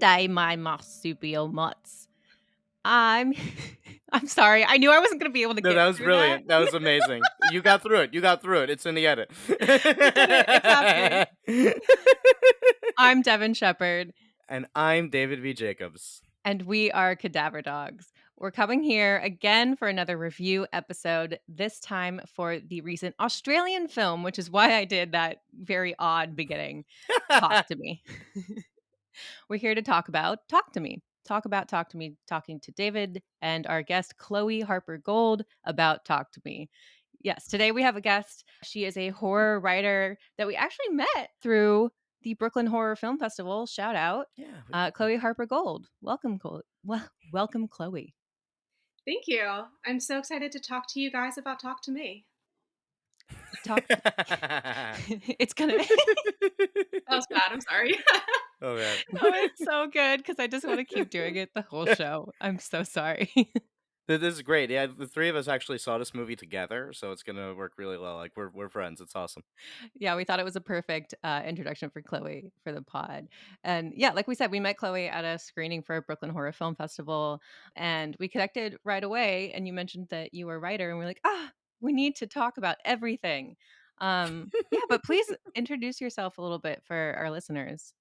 day, my marsupial mutts. I'm I'm sorry. I knew I wasn't gonna be able to No, get that was through that. brilliant. That was amazing. You got through it. You got through it. It's in the edit. We did it. It's happening. I'm Devin Shepherd, And I'm David V. Jacobs. and we are Cadaver Dogs. We're coming here again for another review episode, this time for the recent Australian film, which is why I did that very odd beginning. Talk to me. We're here to talk about Talk to Me. Talk to Me, talking to David and our guest, Chloé Harper Gold, about Talk to Me. Yes, today we have a guest. She is a horror writer that we actually met through the Brooklyn Horror Film Festival. Shout out, Yeah. Chloé Harper Gold. Welcome, welcome, Chloé. Thank you. I'm so excited to talk to you guys about Talk to Me. Talk. It's gonna. That was bad. I'm sorry. Oh man. No, it's so good because I just want to keep doing it the whole show. I'm so sorry. This is great. Yeah, the three of us actually saw this movie together, so it's gonna work really well. Like we're friends. It's awesome. Yeah, we thought it was a perfect introduction for Chloé for the pod. And yeah, like we said, we met Chloé at a screening for Brooklyn Horror Film Festival and we connected right away. And you mentioned that you were a writer, and we're like, we need to talk about everything. Yeah, but please introduce yourself a little bit for our listeners.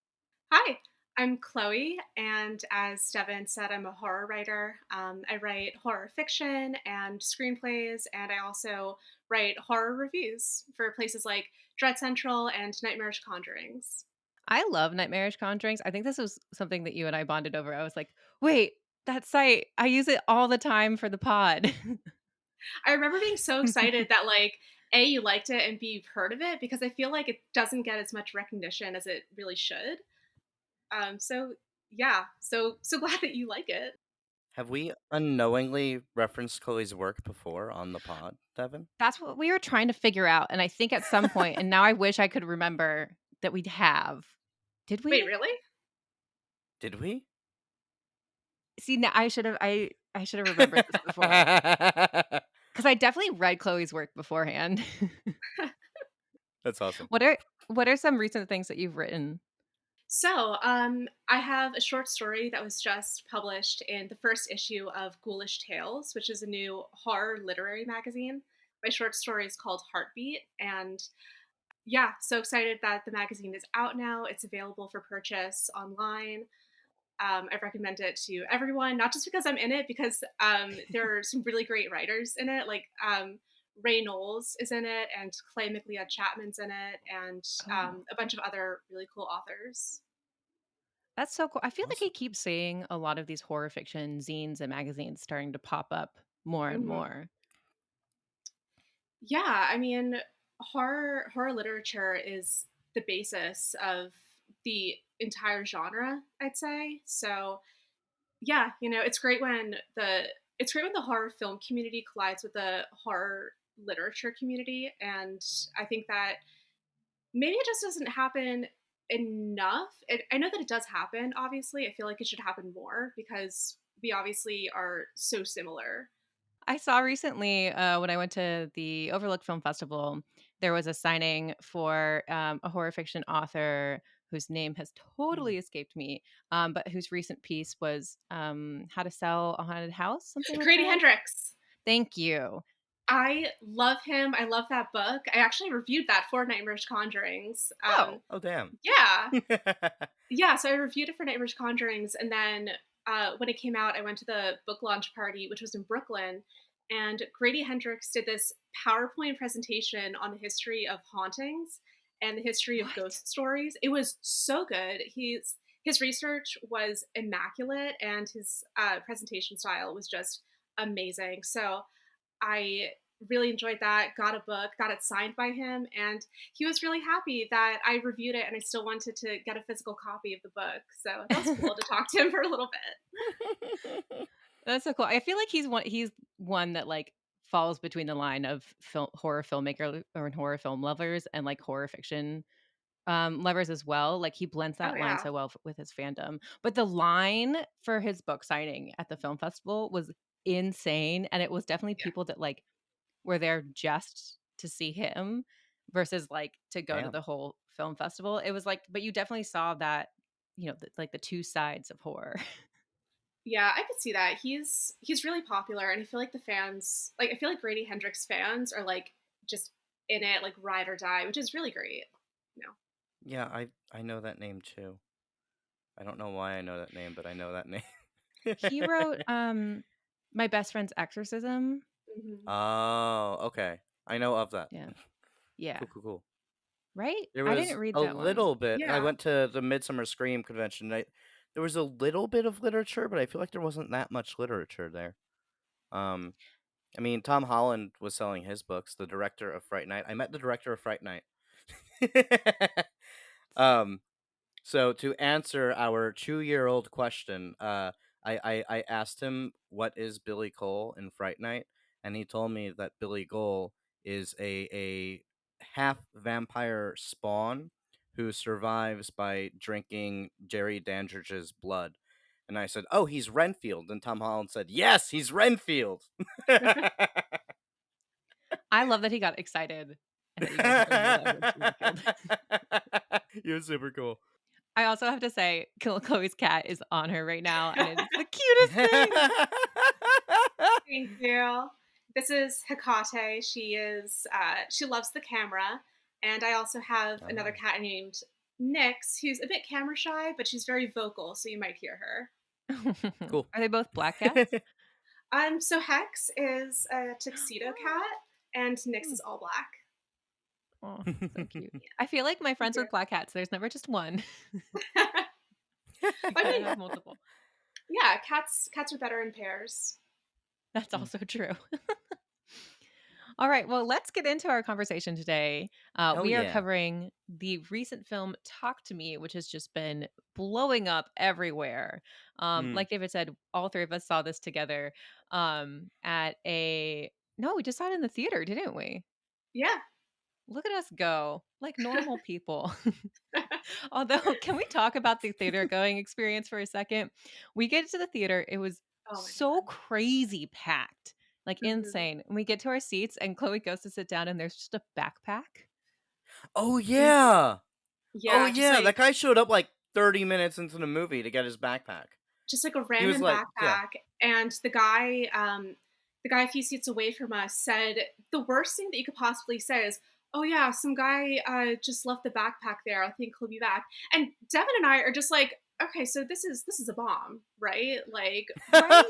Hi, I'm Chloe, and as Devin said, I'm a horror writer. I write horror fiction and screenplays, and I also write horror reviews for places like Dread Central and Nightmarish Conjurings. I love Nightmarish Conjurings. I think this was something that you and I bonded over. I was like, wait, that site, I use it all the time for the pod. I remember being so excited that A, you liked it, and B, you've heard of it, because I feel like it doesn't get as much recognition as it really should. So yeah, so glad that you like it. Have we unknowingly referenced Chloe's work before on the pod, Devin? That's what we were trying to figure out, and I think at some point, and now I wish I could remember that we'd have. Did Wait, we? really? Did we? See, now I should have remembered this before because I definitely read Chloe's work beforehand. That's awesome. What are some recent things that you've written? So, I have a short story that was just published in the first issue of Ghoulish Tales, which is a new horror literary magazine. My short story is called Heartbeat, and yeah, so excited that the magazine is out now. It's available for purchase online. I recommend it to everyone, not just because I'm in it, because there are some really great writers in it. Ray Knowles is in it, and Clay McLeod Chapman's in it, and Oh, a bunch of other really cool authors. that's so cool. I feel like I Awesome. keep seeing a lot of these horror fiction zines and magazines starting to pop up more and hmm more. Yeah, I mean, horror literature is the basis of the entire genre, I'd say. So yeah, it's great when the horror film community collides with the horror literature community, and I think that maybe it just doesn't happen enough. I know that it does happen. Obviously, I feel like it should happen more because we obviously are so similar. I saw recently when I went to the Overlook Film Festival, there was a signing for a horror fiction author whose name has Mm. totally escaped me, but whose recent piece was How to Sell a Haunted House, something like Grady that. Hendrix. Thank you. I love him. I love that book. I actually reviewed that for Nightmarish Conjurings. Oh, Oh damn. Yeah, yeah. So I reviewed it for Nightmarish Conjurings, and then when it came out, I went to the book launch party, which was in Brooklyn, and Grady Hendrix did this PowerPoint presentation on the history of hauntings and the history of what? ghost stories. It was so good. His research was immaculate, and his presentation style was just amazing. So I really enjoyed that, got a book, got it signed by him, and he was really happy that I reviewed it and I still wanted to get a physical copy of the book. So that was cool to talk to him for a little bit. That's so cool. I feel like he's one that like falls between the line of horror filmmaker or horror film lovers and like horror fiction lovers as well. Like he blends Oh that line yeah. so well with his fandom. But the line for his book signing at the film festival was insane, and it was definitely Yeah. people that like were there just to see him versus like to go to Damn. the whole film festival. It was like, but you definitely saw that like the two sides of horror. Yeah, I could see that. He's really popular, and I feel like the fans, like I feel like Grady Hendrix fans are like just in it, like ride or die, which is really great. You know. Yeah, I know that name too. I don't know why I know that name, but I know that name. He wrote My Best Friend's Exorcism. Hmm. Oh, okay. I know of that. Yeah. Yeah. Cool, cool, cool. Right? There I was didn't read a that one. little bit. I Yeah. went to the Midsummer Scream convention. There was a little bit of literature, but I feel like there wasn't that much literature there. Um, I mean, Tom Holland was selling his books. The director of Fright Night. I met the director of Fright Night. um, So to answer our 2-year-old question, I asked him what is Billy Cole in Fright Night, and he told me that Billy Cole is a half vampire spawn who survives by drinking Jerry Dandridge's blood. And I said, "Oh, he's Renfield." And Tom Holland said, "Yes, he's Renfield." I love that he got excited and that you guys didn't know that was Renfield. He was super cool. I also have to say, Chloe's cat is on her right now, and it's the cutest thing. Thank you. This is Hecate. She loves the camera, and I also have another Oh, cat named Nyx, who's a bit camera shy, but she's very vocal, so you might hear her. cool. Are they both black cats? So Hex is a tuxedo cat, and Nyx Hmm. is all black. Oh, so cute. I feel like my Thank friends you. with black cats, there's never just one. They I gotta mean, have multiple. yeah, cats are better in pairs. That's also true. All right, well, let's get into our conversation today. Hell We are yeah. covering the recent film Talk to Me, which has just been blowing up everywhere. Mm. Like David said, all three of us saw this together at a. No, we just saw it in the theater, didn't we? Yeah. Look at us go, like normal people. Although, can we talk about the theater going experience for a second? We get to the theater, it was Oh my so god. crazy packed, like Mhm. insane. And we get to our seats, and Chloe goes to sit down, and there's just a backpack. Oh Mhm. yeah. Oh Yeah, yeah. That guy showed up like 30 minutes into the movie to get his backpack. just like a He was random like, yeah. backpack, and the guy a few seats away from us said the worst thing that you could possibly say is, "Oh yeah, some guy just left the backpack there. I think he'll be back." And Devin and I are just like, "Okay, so this is a bomb, right? Like, right?"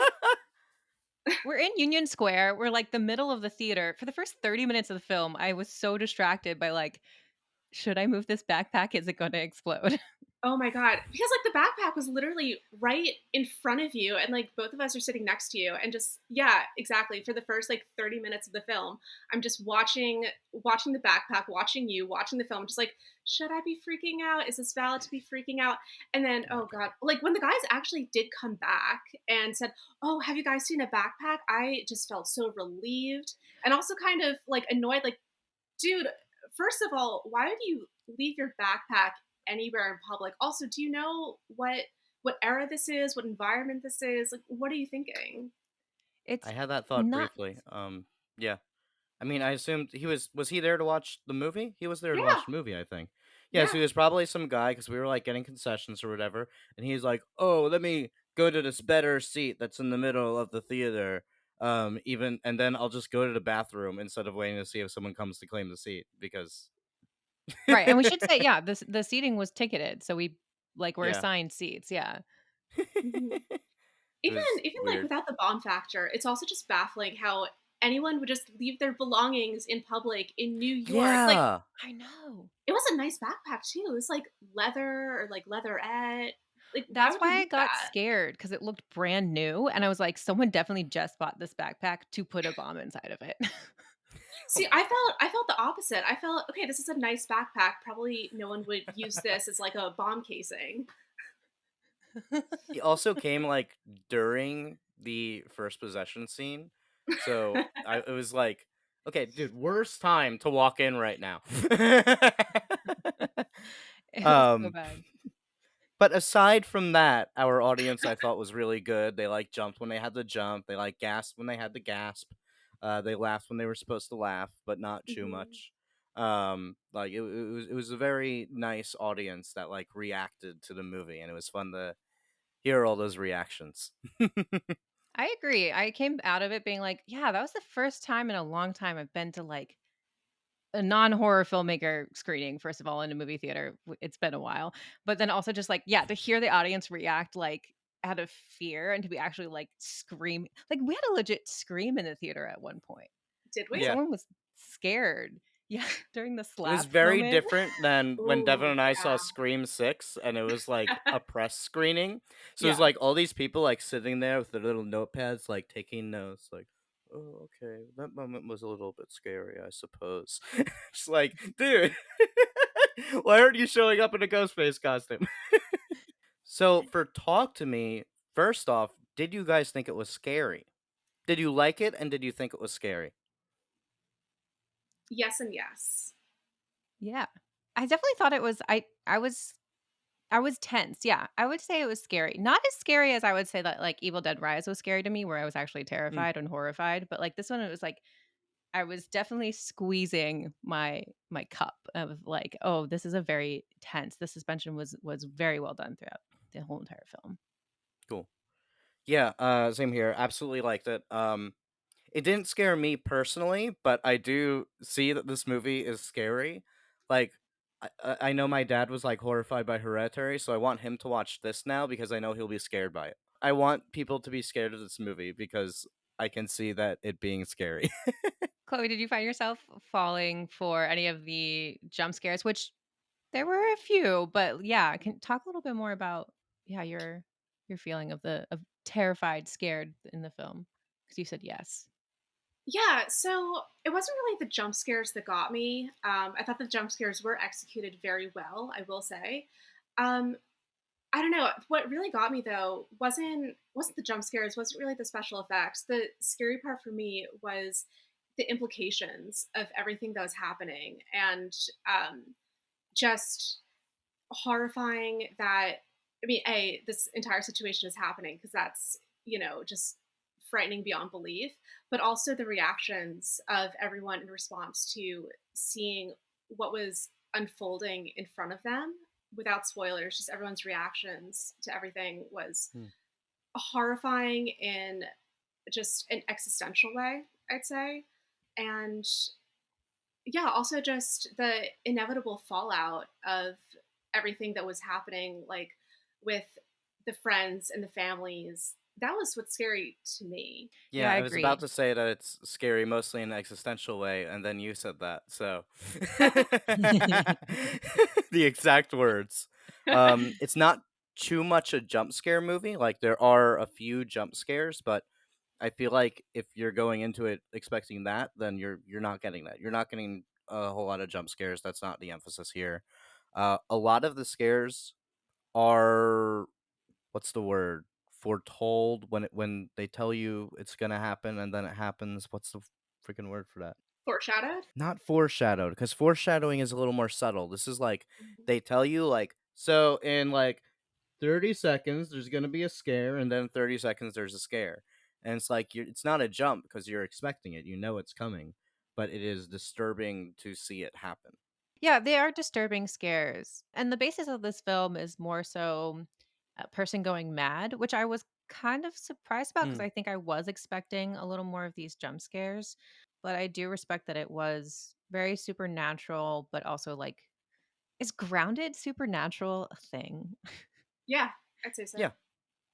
We're in Union Square. We're like the middle of the theater. For the first 30 minutes of the film, I was so distracted by like, should I move this backpack? Is it going to explode? Oh my god, because, like, the backpack was literally right in front of you, and, like, both of us are sitting next to you, and just yeah, exactly, for the first, like, 30 minutes of the film, I'm just watching the backpack, watching you, watching the film, just like, "Should I be freaking out? Is this valid to be freaking out?" And then, oh god, like, when the guys actually did come back and said, "Oh, have you guys seen a backpack?" I just felt so relieved, and also kind of, like, annoyed, like, "Dude, first of all, why would you leave your backpack anywhere in public? Also, do you know what era this is? What environment this is? Like, what are you thinking?" It's I had that thought not. briefly. Yeah. I mean, I assumed was he there to watch the movie? He was there to Yeah, watch the movie, I think. Yeah, yeah, so he was probably some guy because we were like getting concessions or whatever, and he's like, "Oh, let me go to this better seat that's in the middle of the theater." Even and then I'll just go to the bathroom instead of waiting to see if someone comes to claim the seat because Right, and we should say, yeah, the seating was ticketed, so we like were yeah. assigned seats, yeah. mhm. It Even was even like weird. without the bomb factor, it's also just baffling how anyone would just leave their belongings in public in New York. Like, Yeah. I know. it was a nice backpack too. It was like leather or like leatherette. Like, why That's would you why I leave got that? scared because it looked brand new, and I was like, "Someone definitely just bought this backpack to put a bomb inside of it." Oh See, my god. I felt the opposite. I felt, okay, this is a nice backpack. Probably no one would use this as like a bomb casing. He also came like during the first possession scene. So it was like, okay, dude, worst time to walk in right now. It was so um, bad. but aside from that, our audience I thought was really good. They like jumped when they had to jump. They like gasped when they had to gasp. They laughed when they were supposed to laugh, but not too Mhm. much. Like it was a very nice audience that like reacted to the movie, and it was fun to hear all those reactions. I agree. I came out of it being like, yeah, that was the first time in a long time I've been to like a non-horror filmmaker screening, first of all, in a movie theater. It's been a while. But then also just like, yeah, to hear the audience react like out of fear and to be actually like scream. Like we had a legit scream in the theater at one point. Did Like we? Yeah. someone was scared. Yeah, during the It was slap very moment. different than when Devin Ooh, and I saw yeah. Scream 6, and it was like a press screening. So it was Yeah. like all these people like sitting there with their little notepads, like taking notes, like, oh, okay, that moment was a little bit scary, I suppose. Just like, dude, why aren't you showing up in a Ghostface costume? So for Talk to Me, first off, did you guys think it was scary? Did you like it, and did you think it was scary? Yes and yes. Yeah. I definitely thought it was I was tense, yeah. I would say it was scary. Not as scary as I would say that, like, Evil Dead Rise was scary to me, where I was actually Hmm, terrified and horrified, but, like, this one, it was like, I was definitely squeezing my cup of, like, "Oh, this is a very tense." The suspension was very well done throughout the whole entire film. cool. Yeah, same here. Absolutely liked it. It didn't scare me personally, but I do see that this movie is scary. Like, I know my dad was like horrified by Hereditary, so I want him to watch this now because I know he'll be scared by it. I want people to be scared of this movie because I can see that it being scary. Chloe, did you find yourself falling for any of the jump scares? Which there were a few, but yeah, can talk a little bit more about, yeah, your feeling of terrified, scared in the film? Because you said yes. Yeah, so it wasn't really the jump scares that got me. I thought the jump scares were executed very well, I will say. Um, I don't know. What really got me though wasn't the jump scares, wasn't really the special effects. The scary part for me was the implications of everything that was happening, and just horrifying that this entire situation is happening because that's, just frightening beyond belief, but also the reactions of everyone in response to seeing what was unfolding in front of them without spoilers. Just everyone's reactions to everything was Hmm. horrifying in just an existential way, I'd say. And yeah, also just the inevitable fallout of everything that was happening, like with the friends and the families. That was what's scary to me. Yeah, Yeah, I I was about agree. to say that it's scary mostly in an existential way, and then you said that. So the exact words. It's not too much a jump scare movie. Like there are a few jump scares, but I feel like if you're going into it expecting that, then you're not getting that. You're not getting a whole lot of jump scares. That's not the emphasis here. A lot of the scares are, what's the word? Foretold, when they tell you it's gonna happen and then it happens. What's the freaking word for that? Foreshadowed. Not foreshadowed, because foreshadowing is a little more subtle. This is like Mhm. they tell you like, so in like 30 seconds there's gonna be a scare, and then 30 seconds there's a scare, and it's like it's not a jump because you're expecting it. You know it's coming, but it is disturbing to see it happen. Yeah, they are disturbing scares. And the basis of this film is more so a person going mad, which I was kind of surprised about because Hmm. I think I was expecting a little more of these jump scares. But I do respect that it was very supernatural, but also like, is grounded supernatural a thing? Yeah, I'd say so. Yeah,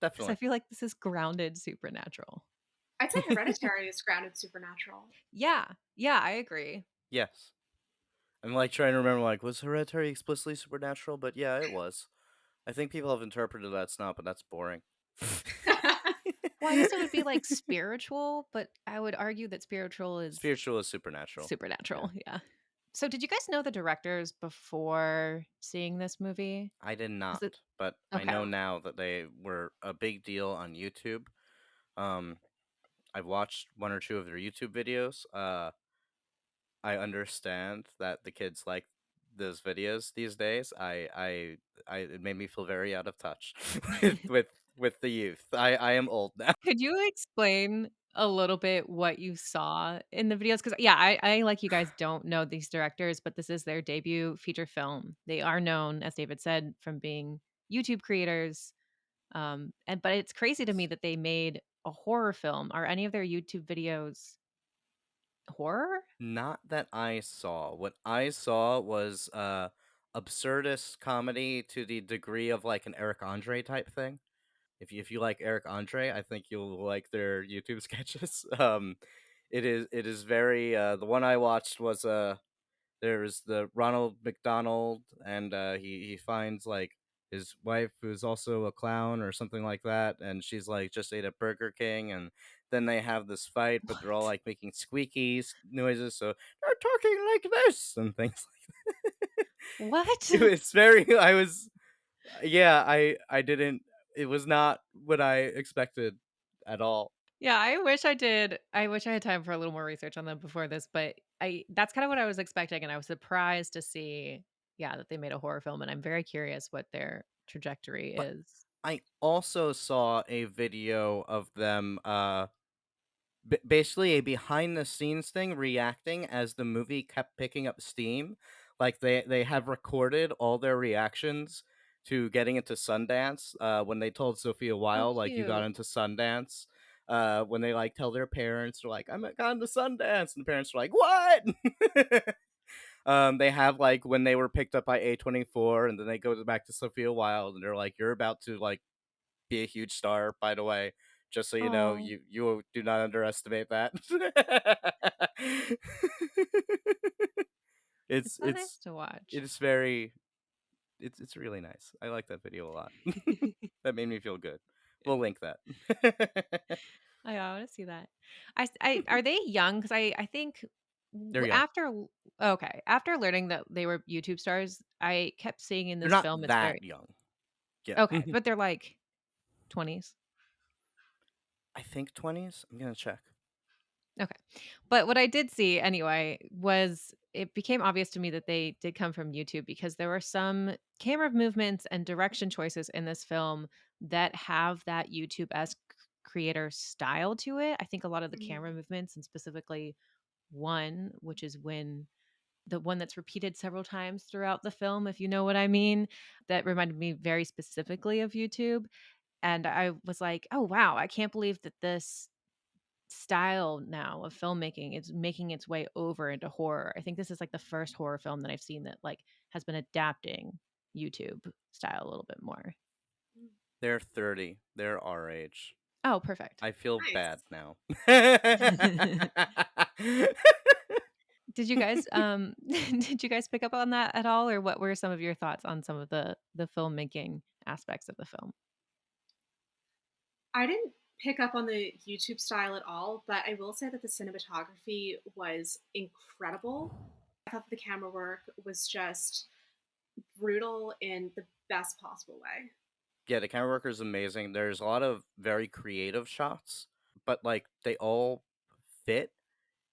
Because I definitely. feel like this is grounded supernatural. I'd say Hereditary is grounded supernatural. Yeah. Yeah, I agree. Yes. I'm like trying to remember, like, was Hereditary explicitly supernatural? But yeah, it was. I think people have interpreted that it's not, but that's boring. Well, I guess it would be like spiritual, but I would argue that spiritual is Spiritual is supernatural. Yeah. supernatural. Yeah. So did you guys know the directors before seeing this movie? I did Is it not, but I okay? know now that they were a big deal on YouTube. Um, I've watched one or two of their YouTube videos. I understand that the kids like those videos these days. It made me feel very out of touch with with the youth. I am old now. Could you explain? a little bit what you saw in the videos? Because yeah, I, like you guys, don't know these directors, but this is their debut feature film. They are known, as David said, from being YouTube creators. And but it's crazy to me that they made a horror film. Are any of their YouTube videos horror? Not that I saw. What I saw was absurdist comedy to the degree of like an Eric Andre type thing. If you like Eric Andre, I think you'll like their YouTube sketches. It is very the one I watched was there's the Ronald McDonald, and he finds like his wife who's also a clown or something like that, and she's like just ate at Burger King, and then they have this fight, but they're all What? like making squeaky noises, so they're talking like this and things like that. What? It was very. I was yeah. I didn't. It was not what I expected at all. Yeah, I wish I did. I wish I had time for a little more research on them before this, but I that's kind of what I was expecting, and I was surprised to see, yeah, that they made a horror film, and I'm very curious what their trajectory But is. I also saw a video of them basically a behind the scenes thing reacting as the movie kept picking up steam. Like they have recorded all their reactions to getting into Sundance, when they told Sophia Oh, Wilde like you got cute. into Sundance. When they like tell their parents, they're like, I'm got into Sundance, and the parents are like, what? They have like when they were picked up by A24, and then they go back to Sophia Wilde, and they're like, you're about to like be a huge star, by the way. Just so you know, Oh, you do not underestimate that. it's it's so nice it's to watch. it's very it's really nice. I like that video a lot. That made me feel good. We'll link that. I wanna see that. I are they young? Because I think They're young. after okay, after learning that they were YouTube stars, I kept seeing in They're this not film it's that very young. Yeah. okay, but they're like 20s? I think 20s. I'm gonna check. Okay. But what I did see anyway was it became obvious to me that they did come from YouTube because there were some camera movements and direction choices in this film that have that YouTube-esque creator style to it. I think a lot of the camera Mm. movements and specifically one, which is when the one that's repeated several times throughout the film, if you know what I mean, that reminded me very specifically of YouTube. And I was like, oh, wow, I can't believe that this style now of filmmaking is making its way over into horror. I think this is like the first horror film that I've seen that like has been adapting YouTube style a little bit more. Mm. They're 30. They're our age. Oh, perfect. I feel bad Nice. now. Did you guys did you guys pick up on that at all, or what were some of your thoughts on some of the filmmaking aspects of the film? I didn't pick up on the YouTube style at all, but I will say that the cinematography was incredible. I thought the camera work was just brutal in the best possible way. Yeah, the camera work is amazing. There's a lot of very creative shots, but like they all fit.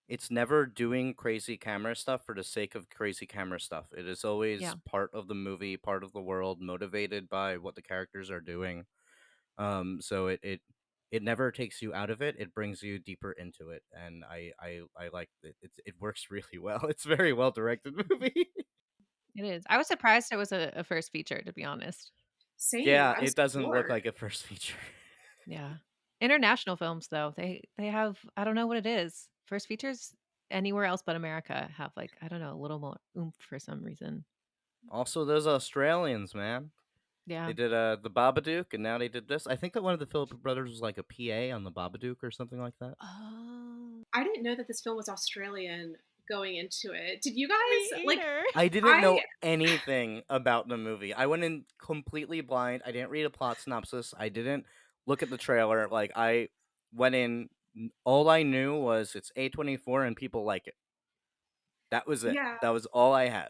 It's never doing crazy camera stuff for the sake of crazy camera stuff. It is always Yeah, part of the movie, part of the world, motivated by what the characters are doing. So it never takes you out of it. It brings you deeper into it, and I like it. It works really well. It's a very well directed movie. it is. I was surprised it was a first feature, to be honest. Same. Yeah, I was it doesn't look floored. like a first feature. Yeah. International films though, they have I don't know what it is. First features anywhere else but America have like, I don't know, a little more oomph for some reason. Also, those Australians, man. They Yeah. did the Babadook, and now they did this. I think that one of the Philippou brothers was like a PA on the Babadook or something like that. Oh, I didn't know that this film was Australian going into it. Did you me guys like either. I didn't I know anything about the movie. I went in completely blind. I didn't read a plot synopsis. I didn't look at the trailer. Like I went in. All I knew was it's A24 and people like it. That was it. yeah, That was all I had.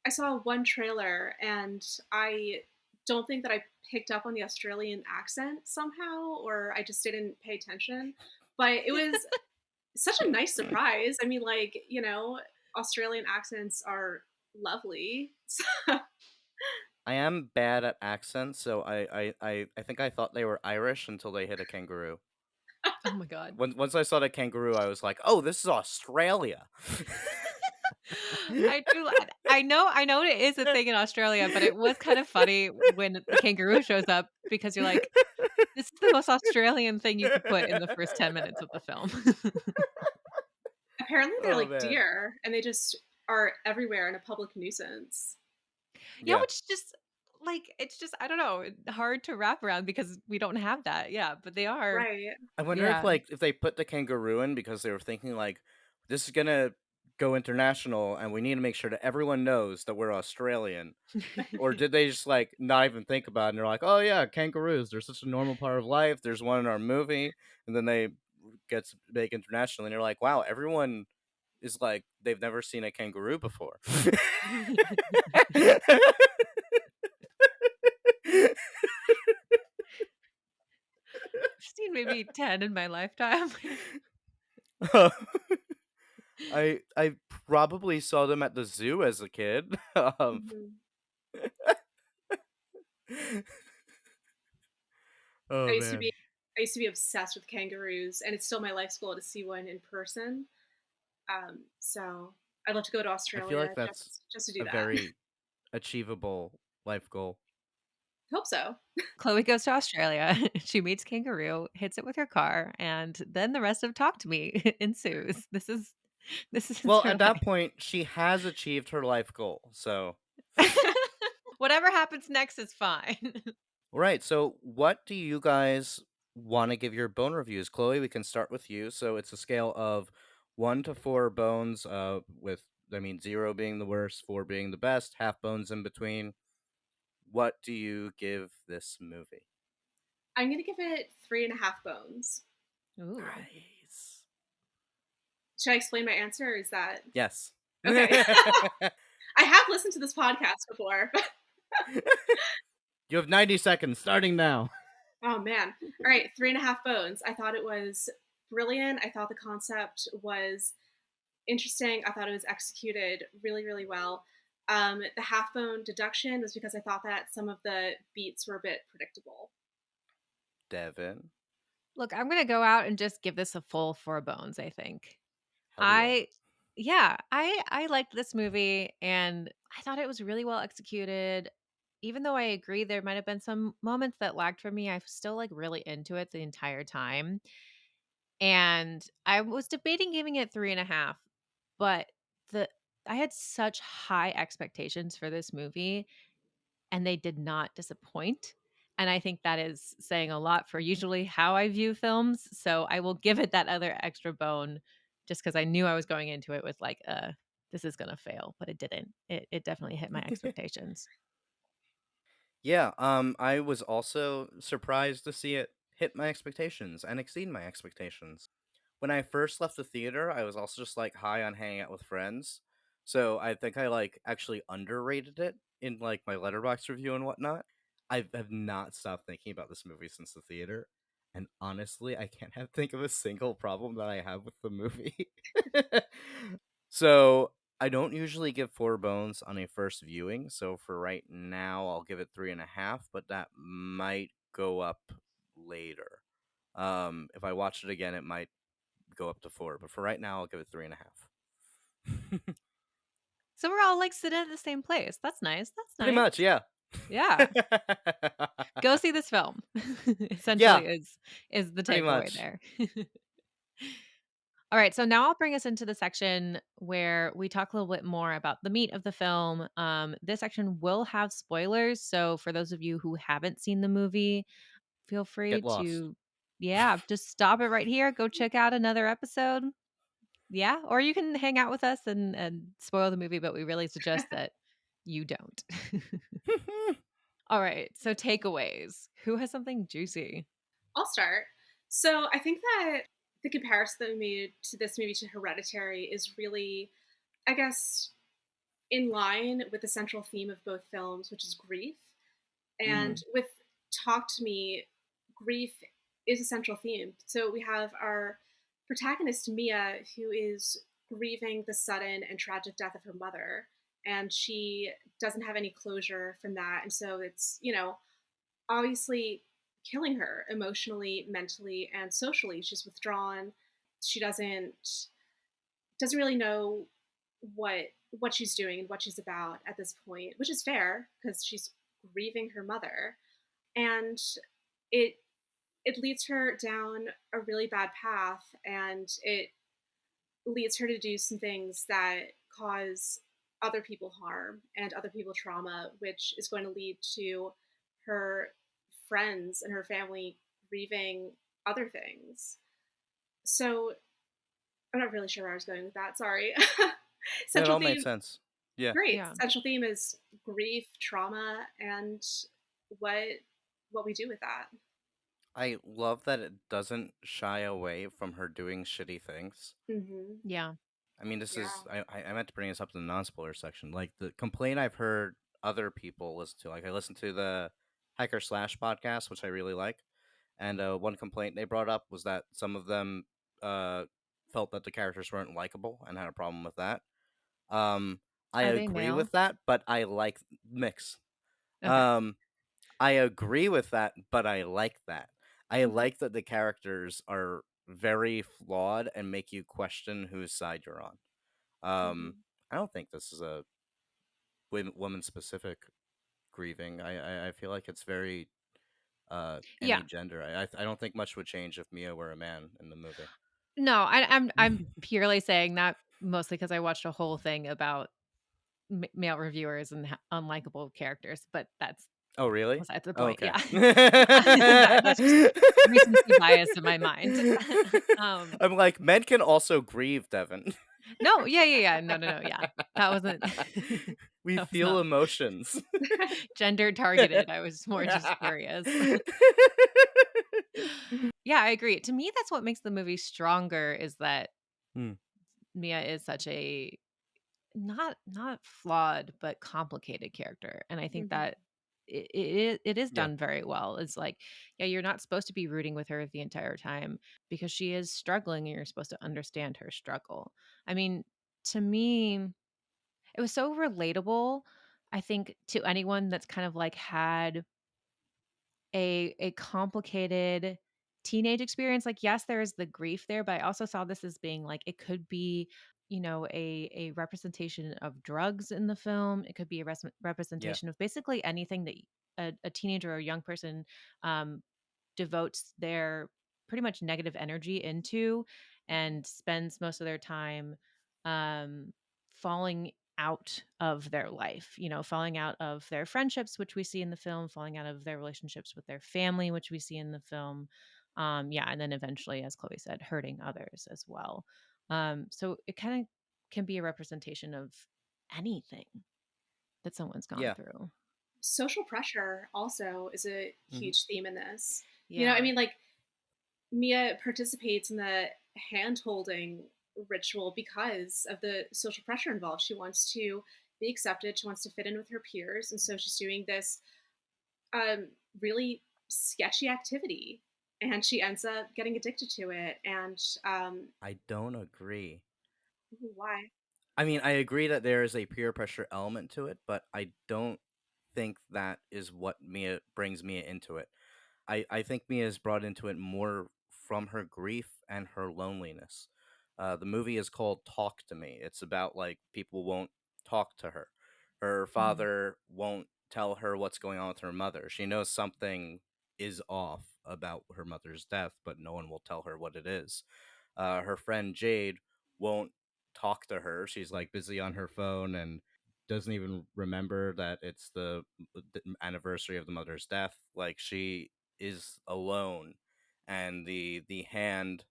I saw one trailer and I don't think that I picked up on the Australian accent somehow or I just didn't pay attention. But it was such a nice surprise. I mean, like, Australian accents are lovely. I am bad at accents, so I think I thought they were Irish until they hit a kangaroo. Oh my god. Once I saw the kangaroo, I was like, "Oh, this is Australia." I know it is a thing in Australia, but it was kind of funny when the kangaroo shows up because you're like, "This is the most Australian thing you could put in the first 10 minutes of the film." Apparently, they're Oh like man. deer, and they just are everywhere and a public nuisance. Yeah, Yeah. which just it's just I don't know, hard to wrap around because we don't have that. Yeah, but they are. Right. I wonder if Yeah. like if they put the kangaroo in because they were thinking like this is gonna go international and we need to make sure that everyone knows that we're Australian. Or did they just like not even think about it and they're like, oh yeah, kangaroos, they're such a normal part of life. There's one in our movie, and then they gets big internationally and you're like, wow, everyone is like they've never seen a kangaroo before. I've seen maybe 10 in my lifetime. I probably saw them at the zoo as a kid. Mhm. I Oh used to man. be I used to be obsessed with kangaroos, and it's still my life's goal to see one in person. So I'd love to go to I feel like Australia that's just to do a that. very achievable life goal. Hope so. Chloe goes to Australia, she meets kangaroo, hits it with her car, and then the rest of "Talk to Me" ensues. This is Well, her at that life. point, she has achieved her life goal. So, Whatever happens next is fine. right. So, what do you guys want to give your bone reviews? Chloe, we can start with you. So, it's a scale of 1 to 4 bones, with, I mean, 0 being the worst, 4 being the best, half bones in between. What do you give this movie? I'm gonna give it 3.5 bones. Ooh. Nice. Should I explain my answer, or is that Yes. okay? I have listened to this podcast before. You have 90 seconds starting now. Oh man. All right, 3.5 bones. I thought it was brilliant. I thought the concept was interesting. I thought it was executed really, really well. The half bone deduction was because I thought that some of the beats were a bit predictable. Devin. Look, I'm gonna go out and just give this a full 4 bones, I think. Hell yeah. I Yeah, I liked this movie, and I thought it was really well executed. Even though I agree there might have been some moments that lagged for me, I was still, like, really into it the entire time. And I was debating giving it 3.5, but the I had such high expectations for this movie, and they did not disappoint. And I think that is saying a lot for usually how I view films. So I will give it that other extra bone just because I knew I was going into it with like, this is gonna fail, but it didn't. It definitely hit my expectations. Yeah, I was also surprised to see it hit my expectations and exceed my expectations. When I first left the theater, I was also just like high on hanging out with friends. So I think I like actually underrated it in like my letterbox review and whatnot. I have not stopped thinking about this movie since the theater. And honestly, I can't think of a single problem that I have with the movie. So I don't usually give 4 bones on a first viewing. So for right now, I'll give it 3.5, but that might go up later. If I watch it again, it might go up to 4, but for right now, I'll give it 3.5. So we're all like sitting at the same place. That's nice. That's Pretty much, nice. yeah. Yeah. Go see this film. Yeah, Essentially is the pretty takeaway much. there. All right, so now I'll bring us into the section where we talk a little bit more about the meat of the film. This section will have spoilers, so for those of you who haven't seen the movie, feel free Get lost. to, yeah, just stop it right here. Go check out another episode. Yeah, or you can hang out with us and spoil the movie, but we really suggest that you don't. All right, so takeaways. Who has something juicy? I'll start. So I think that the comparison that we made to this movie to Hereditary is really, I guess, in line with the central theme of both films, which is grief. And Hmm. with Talk to Me, grief is a central theme. So we have our protagonist, Mia, who is grieving the sudden and tragic death of her mother. And she doesn't have any closure from that. And so it's, obviously killing her emotionally, mentally, and socially. She's withdrawn. She doesn't really know what what she's doing and what she's about at this point, which is fair because she's grieving her mother. And it it leads her down a really bad path, and it leads her to do some things that cause other people harm and other people trauma, which is going to lead to her friends and her family grieving other things. So I'm not really sure where I was going with that. Sorry. Yeah, it Central all made theme, sense. Yeah. great. Yeah. Central theme is grief, trauma, and what what we do with that. I love that it doesn't shy away from her doing shitty things. Hmm. Yeah. I mean, this is Yeah. I meant to bring this up in the non-spoiler section. Like the complaint I've heard other people listen to. Like I listened to the Hiker Slash podcast, which I really like, and one complaint they brought up was that some of them uh, felt that the characters weren't likable and had a problem with that. Um, I Are they agree male? with that, but I like mix. Okay. Um, I agree with that, but I like that. I Hmm. like that the characters are very flawed and make you question whose side you're on. Um, Hmm. I don't think this is a woman specific grieving. I feel like it's very any Yeah. gender. I don't think much would change if Mia were a man in the movie. No, I'm purely saying that mostly because I watched a whole thing about male reviewers and unlikable characters, but that's Oh, really? besides the Oh, point. okay. Yeah. That's just recency bias in my mind. um, I'm like, men can also grieve, Devin. no, yeah, yeah, yeah. No, no, no. Yeah. That wasn't We that was feel not emotions. gender targeted. I was more just curious. Yeah, I agree. To me, that's what makes the movie stronger is that Hmm. Mia is such a not flawed, but complicated character, and I think Hmm. that it is Yeah. done very well. It's like, yeah, you're not supposed to be rooting with her the entire time because she is struggling, and you're supposed to understand her struggle. I mean, to me, it was so relatable, I think, to anyone that's kind of, like, had a complicated teenage experience. Like, yes, there is the grief there, but I also saw this as being like it could be, a representation of drugs in the film. It could be a Yeah. representation of basically anything that a teenager or a young person um, devotes their pretty much negative energy into and spends most of their time um, falling out of their life, falling out of their friendships, which we see in the film, falling out of their relationships with their family, which we see in the film. Yeah. And then eventually, as Chloe said, hurting others as well. So it kind of can be a representation of anything that someone's gone Yeah. through. Social pressure also is a Hmm. huge theme in this. I Yeah. mean, like Mia participates in the hand holding ritual because of the social pressure involved. She wants to be accepted, she wants to fit in with her peers, and so she's doing this um, really sketchy activity, and she ends up getting addicted to it. And I don't agree. why? I mean, I agree that there is a peer pressure element to it, but I don't think that is what Mia brings Mia into it. I think Mia is brought into it more from her grief and her loneliness. The movie is called Talk to Me. It's about like people won't talk to her. Her Mhm. father won't tell her what's going on with her mother. She knows something is off about her mother's death, but no one will tell her what it is. Her friend Jade won't talk to her. She's like busy on her phone and doesn't even remember that it's the anniversary of the mother's death. Like she is alone, and the hand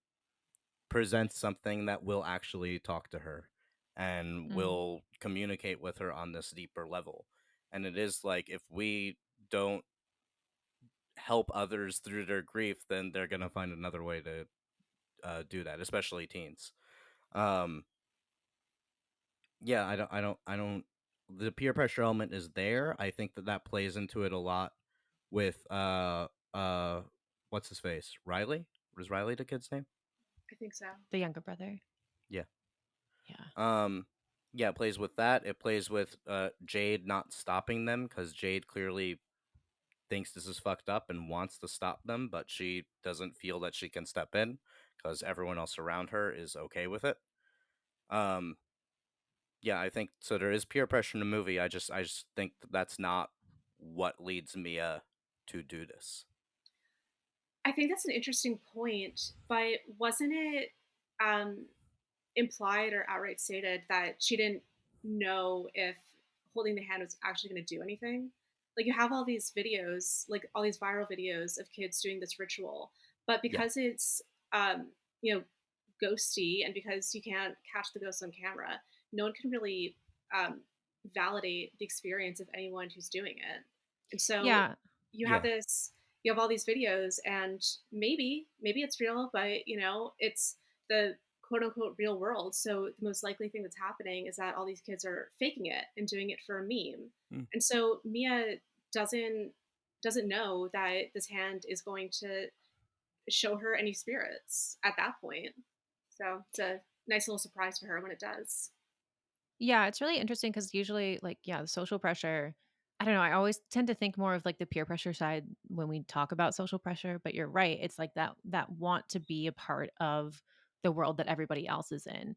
presents something that will actually talk to her and Mm. will communicate with her on this deeper level. And it is like if we don't help others through their grief, then they're gonna find another way to do that, especially teens. Um, yeah, I don't. The peer pressure element is there. I think that that plays into it a lot with what's his face, Riley. Was Riley the kid's name? I think so. The younger brother. Yeah. Yeah. Um, yeah, it plays with that. It plays with Jade not stopping them because Jade clearly thinks this is fucked up and wants to stop them, but she doesn't feel that she can step in because everyone else around her is okay with it. Um, yeah, I think so. There is peer pressure in the movie. I just think that that's not what leads Mia to do this. I think that's an interesting point, but wasn't it um, implied or outright stated that she didn't know if holding the hand was actually going to do anything? Like you have all these videos, like all these viral videos of kids doing this ritual, but Yeah, because it's um, you know ghosty and because you can't catch the ghost on camera, no one can really um, validate the experience of anyone who's doing it. And so Yeah. you have yeah, this, you have all these videos, and maybe it's real, but it's the quote unquote real world. So the most likely thing that's happening is that all these kids are faking it and doing it for a meme. mm, And so Mia doesn't doesn't know that this hand is going to show her any spirits at that point. So it's a nice little surprise for her when it does. Yeah, it's really interesting because usually, like, yeah, the social pressure, I don't know. I always tend to think more of like the peer pressure side when we talk about social pressure, but you're right. It's like that want to be a part of the world that everybody else is in,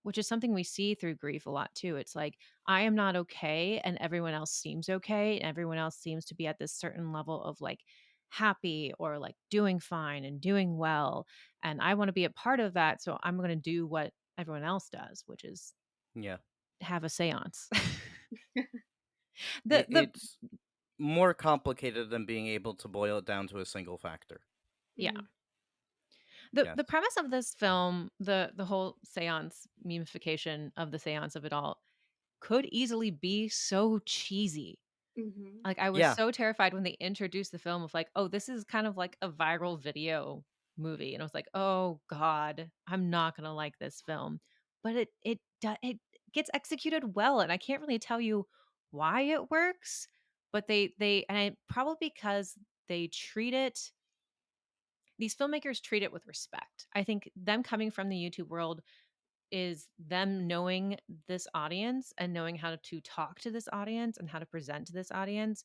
which is something we see through grief a lot too. It's like I am not okay, and everyone else seems okay, and everyone else seems to be at this certain level of like happy or like doing fine and doing well, and I want to be a part of that. So I'm going to do what everyone else does, which is yeah. have a seance. the It, the it's more complicated than being able to boil it down to a single factor. yeah. Mhm. The Yes. premise of this film, the whole seance memification of the seance of it all could easily be so cheesy. Mhm. Like, I was Yeah, so terrified when they introduced the film of like, "Oh, this is kind of like a viral video movie," and I was like, "Oh god, I'm not gonna like this film." But it gets executed well, and I can't really tell you why it works, but probably because they treat it these filmmakers treat it with respect. I think them coming from the YouTube world is them knowing this audience and knowing how to talk to this audience and how to present to this audience,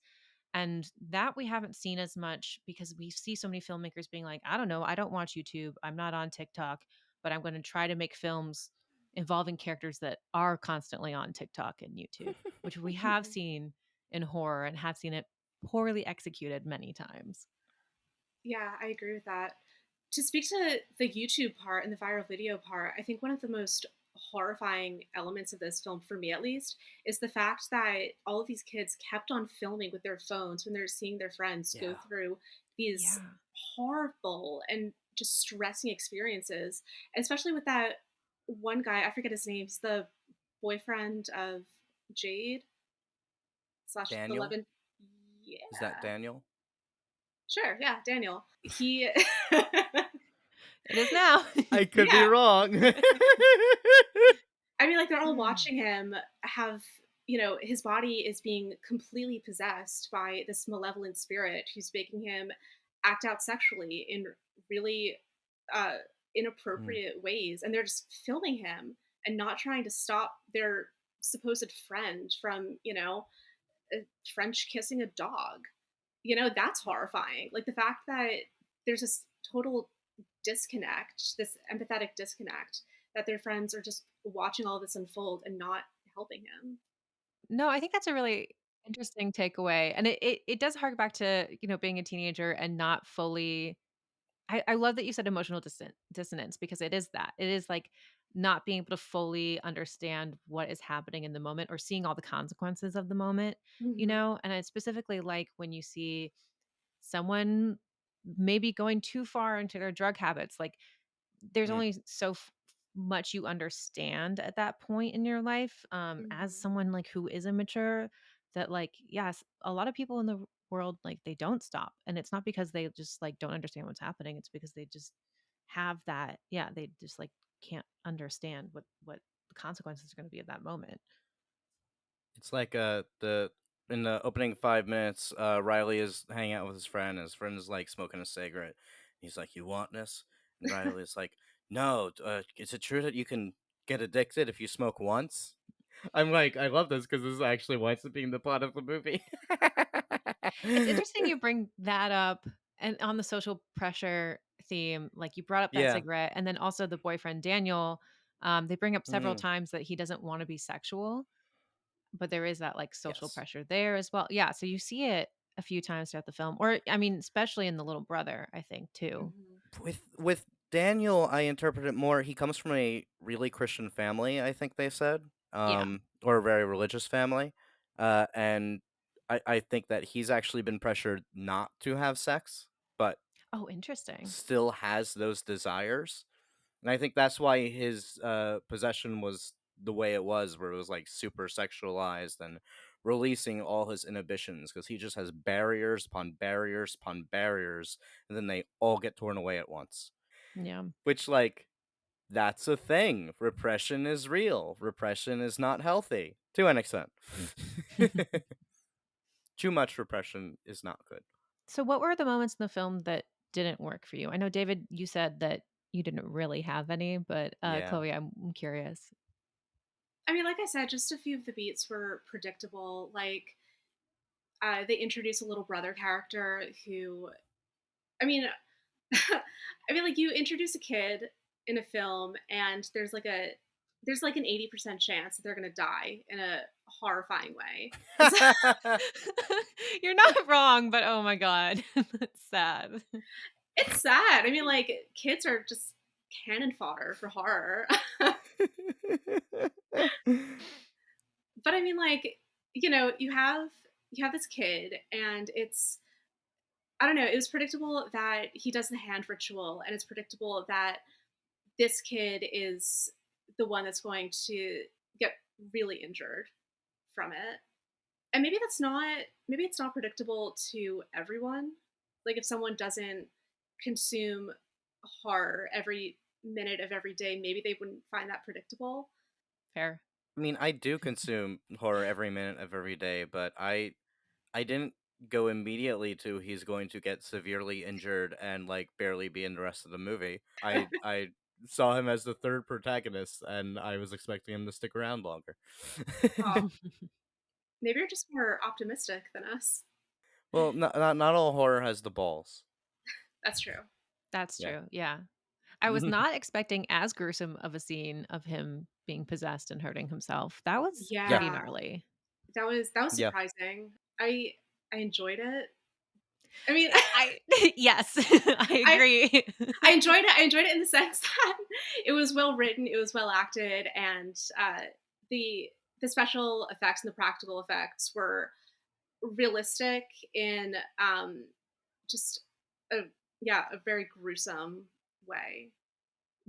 and that we haven't seen as much because we see so many filmmakers being like, I don't know, I don't watch YouTube, I'm not on TikTok, but I'm going to try to make films involving characters that are constantly on TikTok and YouTube, which we have seen in horror and have seen it poorly executed many times. Yeah, I agree with that. To speak to the YouTube part and the viral video part, I think one of the most horrifying elements of this film, for me at least, is the fact that all of these kids kept on filming with their phones when they're seeing their friends go yeah. through these Yeah. horrible and just stressing experiences, especially with that one guy, I forget his name, he's the boyfriend of Jade slash the Daniel? Levin. Is that Yeah, Daniel? sure, yeah, Daniel. He It is now. I could be yeah, wrong. I mean, like, they're all watching him have, his body is being completely possessed by this malevolent spirit who's making him act out sexually in really uh, Mm. inappropriate ways. And they're just filming him and not trying to stop their supposed friend from, French kissing a dog. That's horrifying. Like, the fact that there's this total disconnect, this empathetic disconnect, that their friends are just watching all this unfold and not helping him. No, I think that's a really interesting takeaway, and it does hark back to, being a teenager and not fully I love that you said emotional dissonance because it is that. It is, like, not being able to fully understand what is happening in the moment or seeing all the consequences of the moment, Mhm. and I specifically like when you see someone maybe going too far into their drug habits, like, there's Mm. only much you understand at that point in your life, as Mhm. someone, like, who is immature that, like, yes, a lot of people in the world, like, they don't stop, and it's not because they just, like, don't understand what's happening, it's because they just have that yeah, they just, like, can't understand what the consequences are gonna be at that moment. It's like the in the opening 5 minutes, Riley is hanging out with his friend, and his friend is like smoking a cigarette. He's like, "You want this?" And Riley is like, "No. Is it true that you can get addicted if you smoke once?" I'm like, I love this because this is actually winds up being the plot of the movie. It's interesting you bring that up and on the social pressure theme, like, you brought up that Yeah. cigarette, and then also the boyfriend, Daniel, they bring up several Mm, times that he doesn't wanna be sexual, but there is that, like, social yes. pressure there as well. Yeah, so you see it a few times throughout the film, or, I mean, especially in the little brother, I think, too. Mhm. With Daniel, I interpret it more. He comes from a really Christian family, I think they said, Yeah. or a very religious family, and I think that he's actually been pressured not to have sex, but Oh, interesting. still has those desires. And I think that's why his possession was the way it was, where it was like super sexualized and releasing all his inhibitions because he just has barriers upon barriers upon barriers, and then they all get torn away at once. Yeah. Which, like, that's a thing. Repression is real. Repression is not healthy to an extent. Too much repression is not good. So what were the moments in the film that didn't work for you? I know, David, you said that you didn't really have any, but, Yeah. Chloe, I'm curious. I mean, like I said, just a few of the beats were predictable. Like, they introduce a little brother character who, I mean, I mean, like you introduce a kid in a film, and there's like an 80% chance that they're gonna die in a horrifying way. And so You're not wrong, but oh my god, that's sad. it's sad. I mean, like kids are just cannon fodder for horror. But I mean, like, you have this kid, and it's I don't know, it was predictable that he does the hand ritual, and it's predictable that this kid is the one that's going to get really injured from it. And maybe it's not predictable to everyone. Like if someone doesn't consume horror every minute of every day, maybe they wouldn't find that predictable. Fair. I mean, I do consume horror every minute of every day, but I didn't go immediately to he's going to get severely injured and like barely be in the rest of the movie. I saw him as the third protagonist and I was expecting him to stick around longer. Oh, maybe you're just more optimistic than us. Well, not all horror has the balls. That's true. That's Yeah. true, yeah. I was not expecting as gruesome of a scene of him being possessed and hurting himself. That was Yeah. pretty Yeah, gnarly. that was Yeah. surprising. I enjoyed it. I mean, I yes, I I agree. I enjoyed it. I enjoyed it in the sense that it was well written, it was well acted, and the the special effects and the practical effects were realistic in just a a very gruesome way.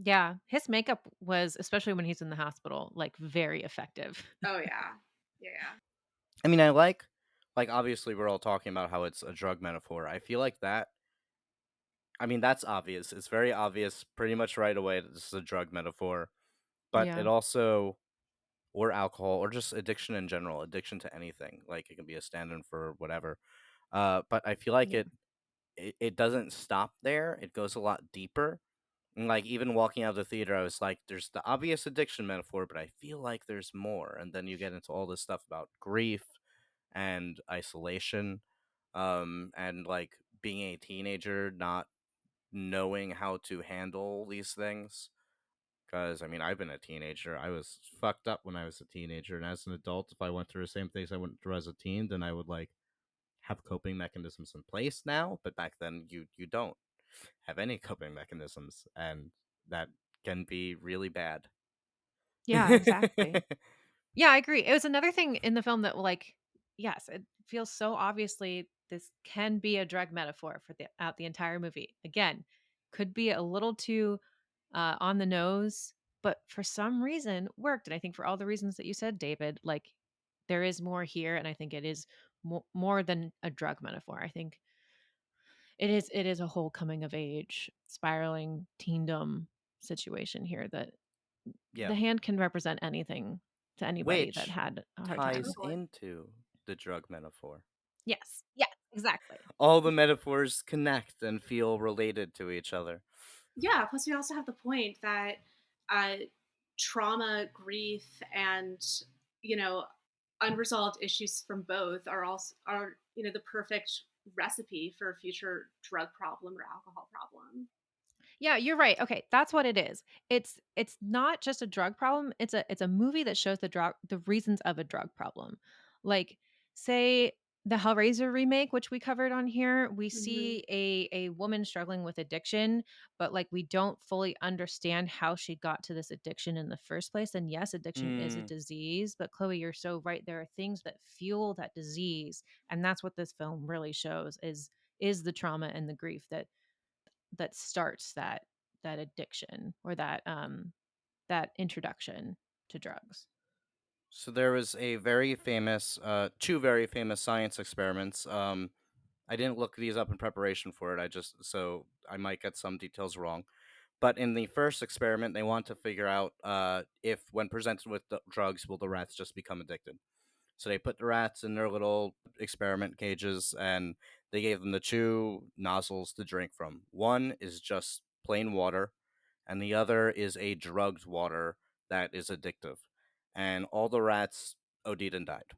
Yeah, his makeup was, especially when he's in the hospital, like, very effective. Oh yeah, yeah, I mean, like obviously we're all talking about how it's a drug metaphor. I feel like that I mean, that's obvious. It's very obvious pretty much right away that this is a drug metaphor, but Yeah, it also or alcohol or just addiction in general, addiction to anything. Like it can be a stand-in for whatever. But I feel like yeah, it doesn't stop there. It goes a lot deeper. And like even walking out of the theater, I was like, there's the obvious addiction metaphor, but I feel like there's more. And then you get into all this stuff about grief and isolation, and like being a teenager, not knowing how to handle these things. Because, I mean, I've been a teenager. I was fucked up when I was a teenager. And as an adult, if I went through the same things I went through as a teen, then I would, like, have coping mechanisms in place now. But back then, you don't have any coping mechanisms. And that can be really bad. yeah, exactly. Yeah, I agree. It was another thing in the film that, like, yes, it feels so obviously this can be a drug metaphor for the entire movie. Again, could be a little too on the nose, but for some reason worked. And I think for all the reasons that you said, David, like there is more here, and I think it is more than a drug metaphor. I think it is a whole coming of age, spiraling teendom situation here that Yeah. the hand can represent anything to anybody that Which had a hard time. ties totally. into the drug metaphor. Yes. Yes, exactly. All the metaphors connect and feel related to each other. Yeah. Plus, we also have the point that uh, trauma, grief, and you know unresolved issues from both are the perfect recipe for a future drug problem or alcohol problem. Yeah, you're right. Okay, that's what it is. It's not just a drug problem. It's a movie that shows the reasons of a drug problem. Like say the Hellraiser remake, which we covered on here, we Mhm. see a woman struggling with addiction, but like we don't fully understand how she got to this addiction in the first place. And yes, addiction is a Mm. disease, but Chloe, you're so right. There are things that fuel that disease, and that's what this film really shows is the trauma and the grief that starts that addiction or that introduction to drugs. So there was a very famous, two very famous science experiments. I didn't look these up in preparation for it. I just so I might get some details wrong. But in the first experiment, they want to figure out if, when presented with the drugs, will the rats just become addicted. So they put the rats in their little experiment cages, and they gave them the two nozzles to drink from. One is just plain water, and the other is a drugged water that is addictive. And all the rats OD'd and died.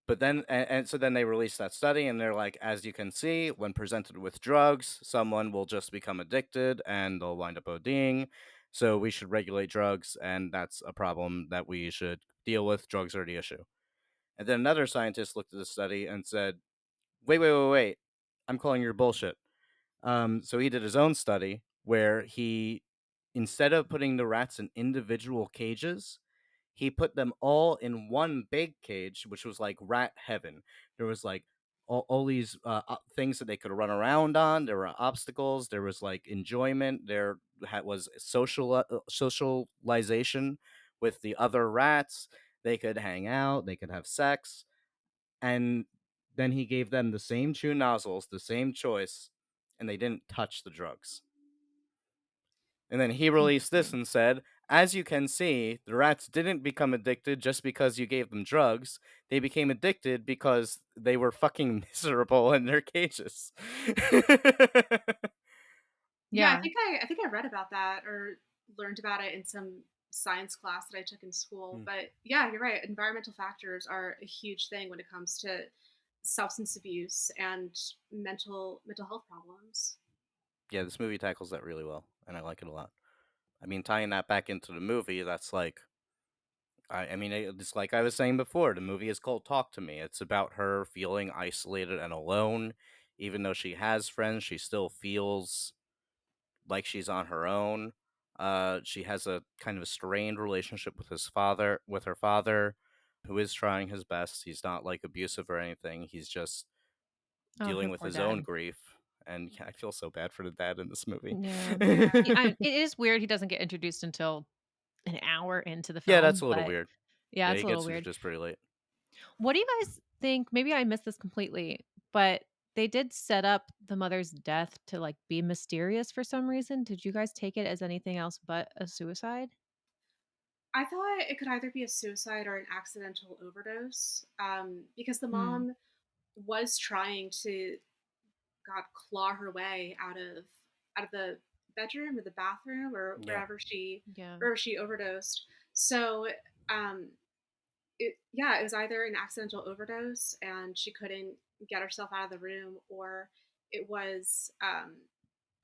But then, and so then they released that study, and they're like, as you can see, when presented with drugs, someone will just become addicted and they'll wind up ODing. So we should regulate drugs, and that's a problem that we should deal with. Drugs are the issue. And then another scientist looked at the study and said, wait. I'm calling your bullshit. So he did his own study where he, instead of putting the rats in individual cages, he put them all in one big cage, which was like rat heaven. There was like all these things that they could run around on. There were obstacles. There was like enjoyment. There was socialization with the other rats. They could hang out. They could have sex. And then he gave them the same two nozzles, the same choice, and they didn't touch the drugs. And then he released this Interesting. and said, as you can see, the rats didn't become addicted just because you gave them drugs. They became addicted because they were fucking miserable in their cages. Yeah, Yeah. I think I read about that or learned about it in some science class that I took in school. Hmm. But yeah, you're right. Environmental factors are a huge thing when it comes to substance abuse and mental health problems. Yeah, this movie tackles that really well, and I like it a lot. I mean, tying that back into the movie, that's like, I mean, it's like I was saying before, the movie is called Talk to Me. It's about her feeling isolated and alone. Even though she has friends, she still feels like she's on her own. She has a kind of a strained relationship with her father, who is trying his best. He's not like abusive or anything. He's just Oh, her dealing with poor his own dad. grief. And yeah, I feel so bad for the dad in this movie. Yeah. Yeah. It is weird he doesn't get introduced until an hour into the Yeah, that's film, a little but weird. yeah, Yeah, it's he a little gets weird. introduced pretty late. What do you guys think? Maybe I missed this completely, but they did set up the mother's death to like be mysterious for some reason. Did you guys take it as anything else but a suicide? I thought it could either be a suicide or an accidental overdose, because the Mm, mom was trying to, God, claw her way out of the bedroom or the bathroom or Yeah. yeah. wherever she overdosed. So, um, it was either an accidental overdose and she couldn't get herself out of the room, or it was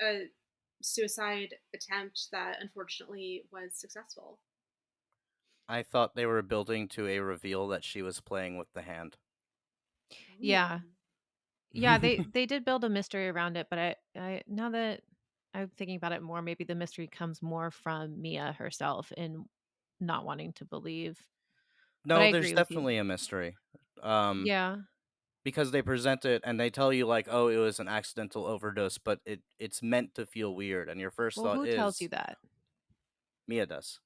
a suicide attempt that unfortunately was successful. I thought they were building to a reveal that she was playing with the hand. Yeah. Ooh. Yeah, they did build a mystery around it, but I now that I'm thinking about it more, maybe the mystery comes more from Mia herself in not wanting to believe. But I No, there's agree with you. definitely a mystery. Um, Yeah. because they present it and they tell you like, oh, it was an accidental overdose, but it's meant to feel weird, and your first Well, thought who tells you is that? Mia does.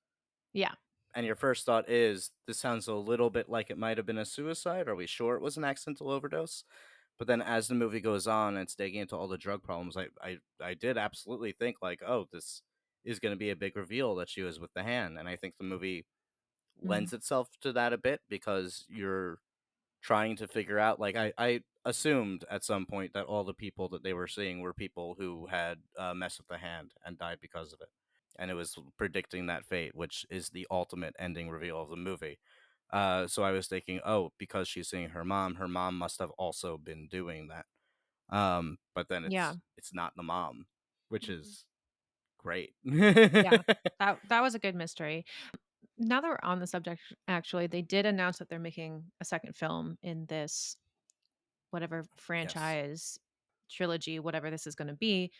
Yeah. And your first thought is, this sounds a little bit like it might have been a suicide. Are we sure it was an accidental overdose? But then as the movie goes on and it's digging into all the drug problems, I did absolutely think like, oh, this is going to be a big reveal that she was with the hand. And I think the movie Mhm. lends itself to that a bit because you're trying to figure out, like, I assumed at some point that all the people that they were seeing were people who had messed with the hand and died because of it. And it was predicting that fate, which is the ultimate ending reveal of the movie. So I was thinking, oh, because she's seeing her mom must have also been doing that. But then Yeah. it's not the mom, which Mhm. is great. Yeah. That was a good mystery. Now that we're on the subject, actually, they did announce that they're making a second film in this whatever Yes. franchise, trilogy, whatever this is gonna be.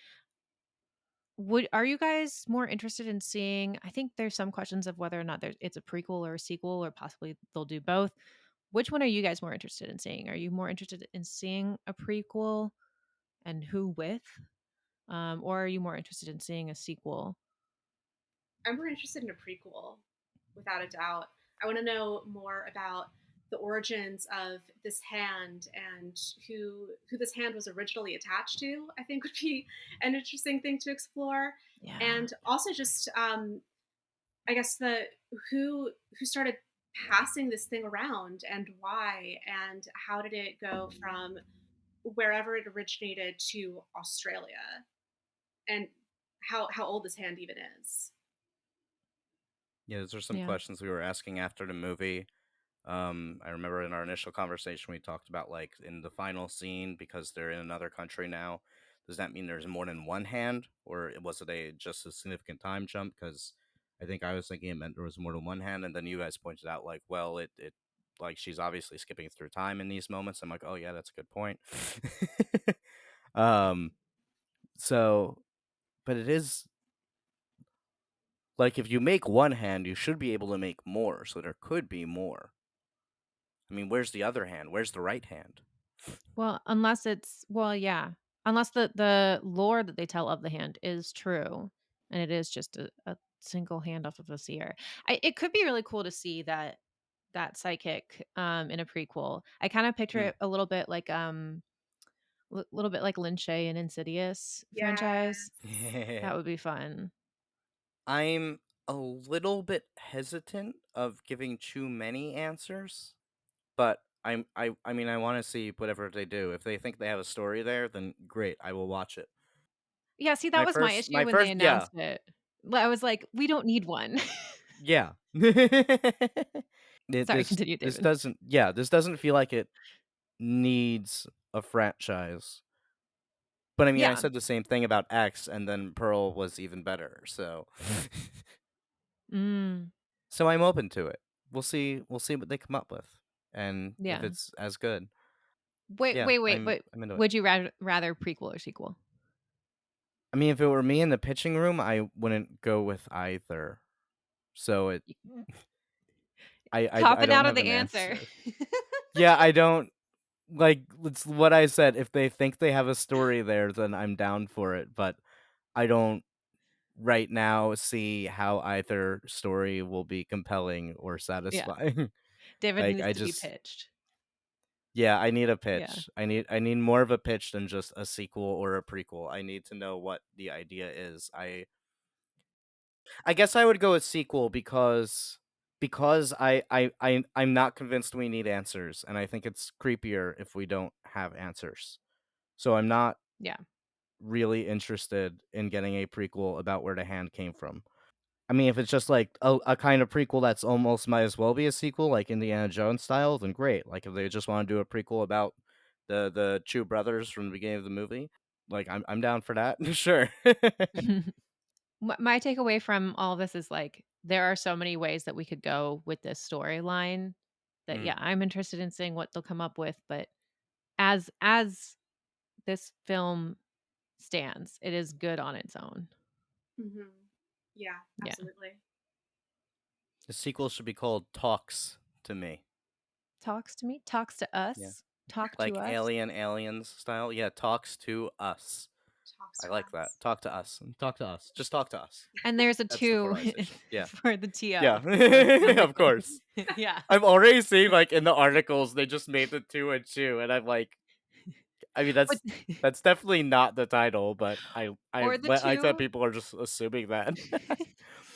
Would Are you guys more interested in seeing, I think there's some questions of whether or not it's a prequel or a sequel, or possibly they'll do both. Which one are you guys more interested in seeing? Are you more interested in seeing a prequel, and who with? Or are you more interested in seeing a sequel? I'm more interested in a prequel, without a doubt. I want to know more about the origins of this hand and who this hand was originally attached to. I think would be an interesting thing to explore, Yeah. and also just I guess the who started passing this thing around and why, and how did it go from wherever it originated to Australia, and how old this hand even is. Yeah, those are some Yeah. questions we were asking after the movie. I remember in our initial conversation we talked about like in the final scene because they're in another country now. Does that mean there's more than one hand, or was it a just a significant time jump? Because I think I was thinking it meant there was more than one hand, and then you guys pointed out like, well, it like she's obviously skipping through time in these moments. I'm like, oh yeah, that's a good point. um, so, but it is like if you make one hand, you should be able to make more, so there could be more. I mean, where's the other hand? Where's the right hand? Well, unless it's well, yeah. Unless the lore that they tell of the hand is true, and it is just a single hand off of a seer. It could be really cool to see that psychic in a prequel. I kind of picture Hmm. it a little bit like little bit like Lin Shaye and Insidious franchise. Yes. That would be fun. I'm a little bit hesitant of giving too many answers, but I mean I want to see whatever they do. If they think they have a story there, then great, I will watch it. Yeah, see, that was my My issue when they first yeah. announced it. I was like, "We don't need one." Yeah. Sorry, continue, This David. doesn't yeah, this doesn't feel like it needs a franchise. But I mean, I Yeah. said the same thing about X and then Pearl was even better. So Mm, so I'm open to it. We'll see what they come up with. And if yeah. it's as good, Wait, yeah, wait, wait, wait. I'm into it. Would you rather prequel or sequel? I mean, if it were me in the pitching room, I wouldn't go with either. So Y I Copping don't out of have the an answer. answer. Yeah, I don't like it's what I said. If they think they have a story there, then I'm down for it. But I don't right now see how either story will be compelling or Yeah. satisfying. David Like needs I to be just pitched. yeah, I need a Yeah. pitch. I need more of a pitch than just a sequel or a prequel. I need to know what the idea is. I guess I would go with sequel because I'm not convinced we need answers, and I think it's creepier if we don't have answers. So I'm not Yeah. really interested in getting a prequel about where the hand came from. I mean, if it's just like a kind of prequel that's almost might as well be a sequel, like Indiana Jones style, then great. Like if they just want to do a prequel about the two brothers from the beginning of the movie, like I'm down for that. Sure. My takeaway from all this is, like, there are so many ways that we could go with this storyline that, Mm. yeah, I'm interested in seeing what they'll come up with, but as this film stands, it is good on its own. Mhm. Yeah, Yeah. absolutely. The sequel should be called Talks to Me. Talks to me, talks to Yeah. us, talk to Like us. aliens style. Yeah, talks to us. Talks I to like that. us. Talk to us. Talk to us. Just talk to us. And there's a That's the 2 polarization. Yeah. for the TO, Yeah. so I'm with Of you. course. Yeah. I've already seen like in the articles they just made the two and two, and I'm like, I mean But that's definitely not the title, but or the I said 2 people are just assuming that.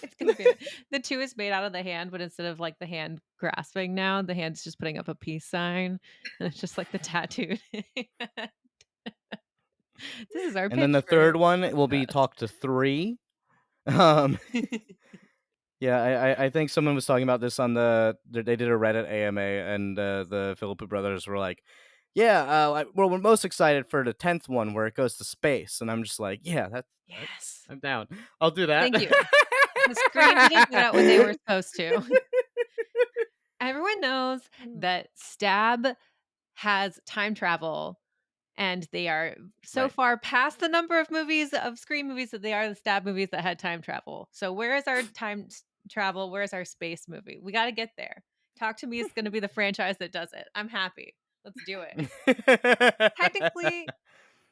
it's gonna be the 2 is made out of the hand, but instead of, like, the hand grasping now, the hand's just putting up a peace sign, and it's just, like, the tattooed This is our And then pitch the for third one talk will to be us. talk to three. Um, Yeah, I think someone was talking about this on they did a Reddit AMA, and the Philippou brothers were like, "Yeah, well, we're most excited for the 10th one where it goes to space," and I'm just like, "Yeah, that Yes. I'm down. I'll do that." Thank you. The screen didn't get out what they were supposed to. Everyone knows that Stab has time travel, and they are so Right. far past the number of movies of Scream movies that they are the Stab movies that had time travel. So where is our travel? Where's our space movie? We got to get there. Talk to Me is going to be the franchise that does it. I'm happy. Let's do it. Technically,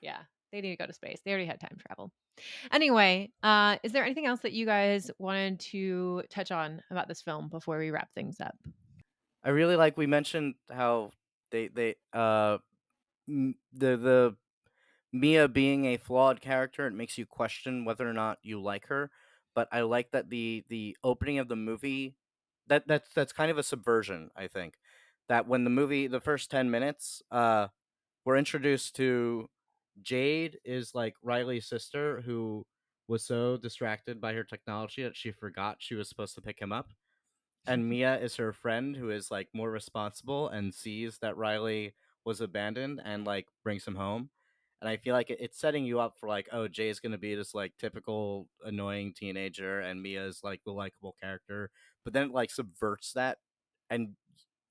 yeah, they need to go to space. They already had time travel. Anyway, is there anything else that you guys wanted to touch on about this film before we wrap things up? I really like we mentioned how they the Mia being a flawed character, it makes you question whether or not you like her. But I like that the opening of the movie that's kind of a subversion, I think. That when the first 10 minutes, we're introduced to Jade is like Riley's sister who was so distracted by her technology that she forgot she was supposed to pick him up, and Mia is her friend who is like more responsible and sees that Riley was abandoned and like brings him home. And I feel like it's setting you up for like, oh, Jay's gonna be this like typical annoying teenager, and Mia is like the likable character. But then it like subverts that, and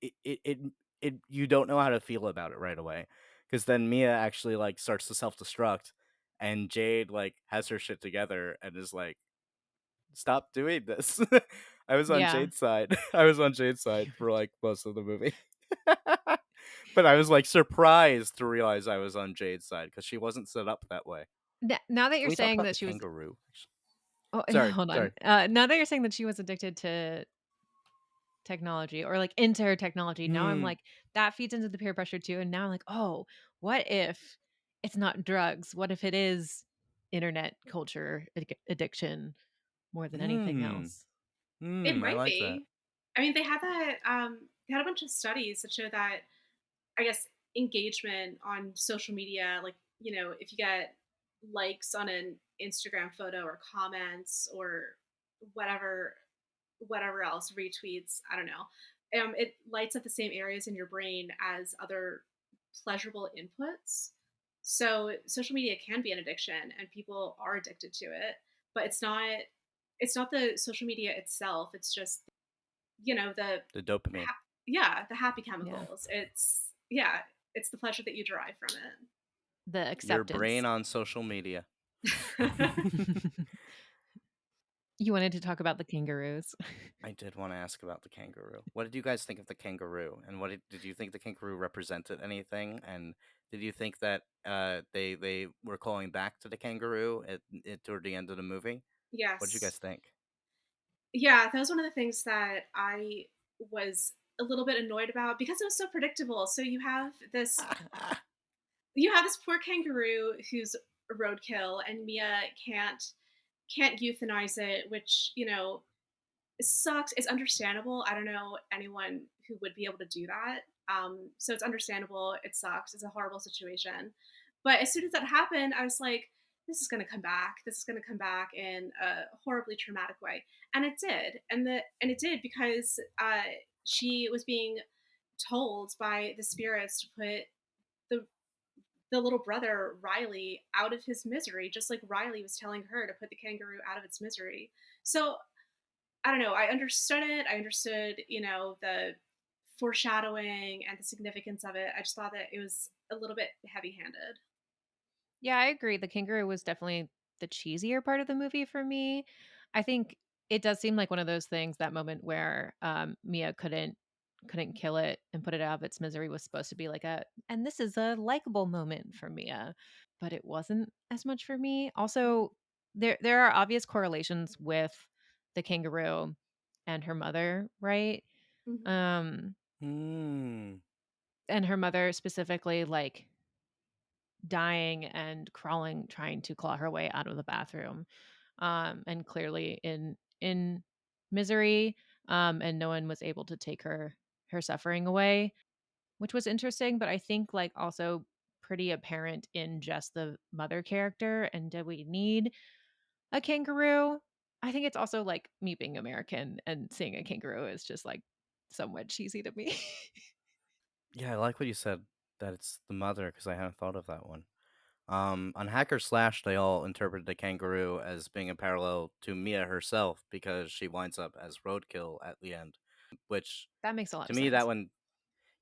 it it it, you don't know how to feel about it right away, because then Mia actually like starts to self destruct, and Jade like has her shit together and is like, stop doing this. I was on Yeah. Jade's side. I was on Jade's side for like most of the movie. But I was like surprised to realize I was on Jade's side because she wasn't set up that way. Now that Can you're we talk saying about that the she was kangaroo? oh, Sorry, hold on. sorry. Now that you're saying that she was addicted to technology or like into her technology, now I'm Hmm. like that feeds into the peer pressure too. And now I'm like, oh, what if it's not drugs? What if it is internet culture addiction more than anything Hmm. else? It I might like that. be. I mean, they had a bunch of studies that show that, I guess, engagement on social media, like, if you get likes on an Instagram photo or comments or whatever whatever else, retweets, I don't know. It lights up the same areas in your brain as other pleasurable inputs. So social media can be an addiction and people are addicted to it, but it's not the social media itself. It's just, the The dopamine. yeah, the happy Yeah. chemicals. It's the pleasure that you derive from The Your acceptance. brain on social media. it. You wanted to talk about the kangaroos. I did want to ask about the kangaroo. What did you guys think of the kangaroo? And what did you think the kangaroo represented anything? And did you think that they were calling back to the kangaroo toward the end of the movie? What did you Yes. guys think? Yeah, that was one of the things that I was a little bit annoyed about because it was so predictable. So you have this poor kangaroo who's a roadkill, and Mia can't euthanize it, which it sucks. It's understandable. I don't know anyone who would be able to do that. So it's understandable. It sucks. It's a horrible situation. But as soon as that happened, I was like, this is going to come back. This is going to come back in a horribly traumatic way. And it did. And it did because she was being told by the spirits to put the the little brother Riley out of his misery, just like Riley was telling her to put the kangaroo out of its misery. So I don't know. I understood it. I understood, the foreshadowing and the significance of it. I just thought that it was a little bit heavy-handed. Yeah, I agree. The kangaroo was definitely the cheesier part of the movie for me. I think it does seem like one of those things, that moment where Mia couldn't kill it and put it out of its misery was supposed to be like and this is a likable moment for Mia, but it wasn't as much for me. Also, there are obvious correlations with the kangaroo and her mother, right? Mhm. Um Hmm. and her mother specifically like dying and crawling, trying to claw her way out of the bathroom, and clearly in misery, and no one was able to take her suffering away, which was interesting, but I think like also pretty apparent in just the mother character. And did we need a kangaroo? I think it's also like me being American and seeing a kangaroo is just like somewhat cheesy to me. Yeah, I like what you said that it's the mother because I haven't thought of that one. On Hacker Slash, they all interpreted the kangaroo as being a parallel to Mia herself because she winds up as roadkill at the end, which That makes a lot to of me that sense. one,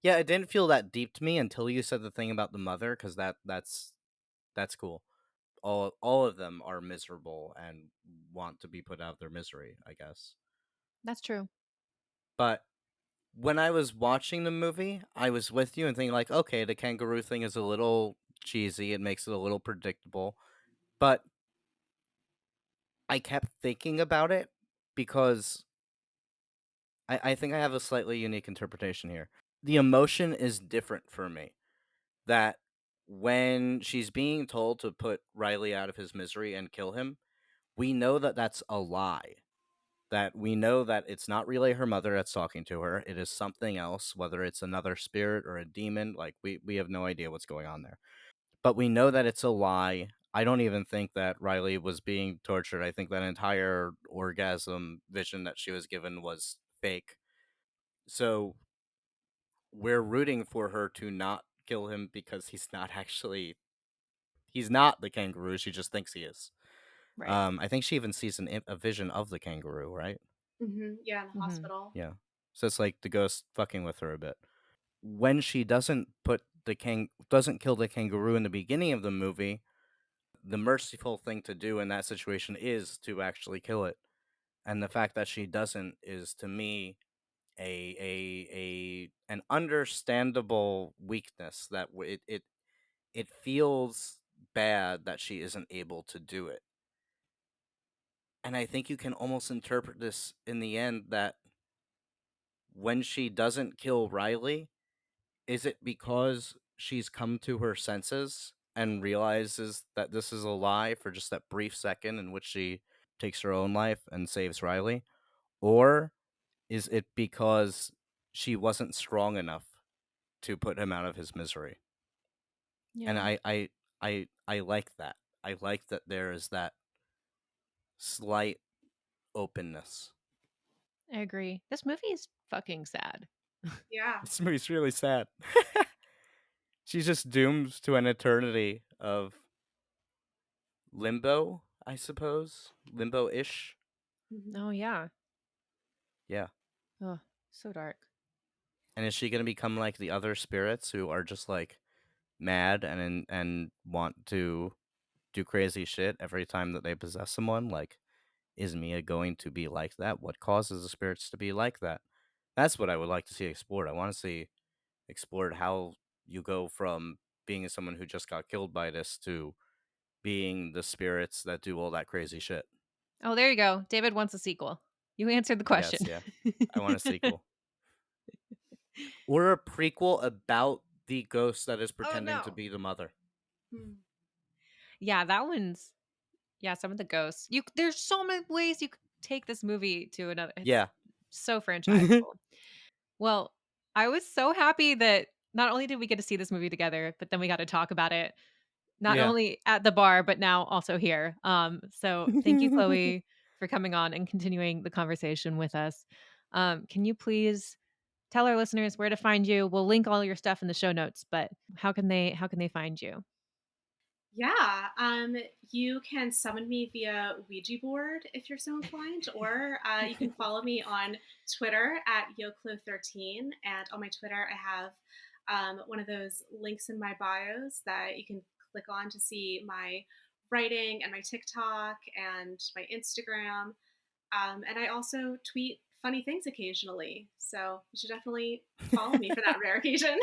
yeah, it didn't feel that deep to me until you said the thing about the mother because that's cool. All of them are miserable and want to be put out of their misery, I guess. That's true. But when I was watching the movie, I was with you and thinking like, okay, the kangaroo thing is a little cheesy. It makes it a little predictable. But I kept thinking about it because I think I have a slightly unique interpretation here. The emotion is different for me. That when she's being told to put Riley out of his misery and kill him, we know that that's a lie. That we know that it's not really her mother that's talking to her. It is something else, whether it's another spirit or a demon. Like, we have no idea what's going on there. But we know that it's a lie. I don't even think that Riley was being tortured. I think that entire orgasm vision that she was given was fake. So we're rooting for her to not kill him because he's not the kangaroo. She just thinks he is. Right. I think she even sees a vision of the kangaroo, right? Yeah, in the Hmm. hospital. Yeah. So it's like the ghost fucking with her a bit. When she doesn't kill the kangaroo in the beginning of the movie, the merciful thing to do in that situation is to actually kill it. And the fact that she doesn't is to me a an understandable weakness that it feels bad that she isn't able to do it. And I think you can almost interpret this in the end that when she doesn't kill Riley, is it because she's come to her senses and realizes that this is a lie for just that brief second in which she takes her own life and saves Riley? Or is it because she wasn't strong enough to put him out of his misery? And Yeah, I like that. I like that there is that slight openness. I agree. This movie is fucking sad. Yeah. This movie's really sad. She's just doomed to an eternity of limbo, I suppose. Limbo ish. Mhm. Oh yeah. Yeah. Oh, so dark. And is she gonna become like the other spirits who are just like mad and want to do crazy shit every time that they possess someone? Like, is Mia going to be like that? What causes the spirits to be like that? That's what I would like to see explored. I want to see explored how you go from being someone who just got killed by this to being the spirits that do all that crazy shit. Oh, there you go. David wants a sequel. You answered the question. Yes, yeah. I want a sequel. Or a prequel about the ghost that is Oh pretending to no. be the mother. Mm. Yeah, that one's yeah, some of the ghosts. There's so many ways you could take this movie to another. It's Yeah. so franchisable. Well, I was so happy that not only did we get to see this movie together, but then we got to talk about it not Yeah. only at the bar but now also here. So thank you, Chloe, for coming on and continuing the conversation with us. Can you please tell our listeners where to find you? We'll link all your stuff in the show notes, but how can they find you? Yeah, you can summon me via Ouija board if you're so inclined, or you can follow me on Twitter at YoClo13. And on my Twitter, I have one of those links in my bios that you can click on to see my writing and my TikTok and my Instagram. And I also tweet funny things occasionally. So you should definitely follow me for that rare occasion.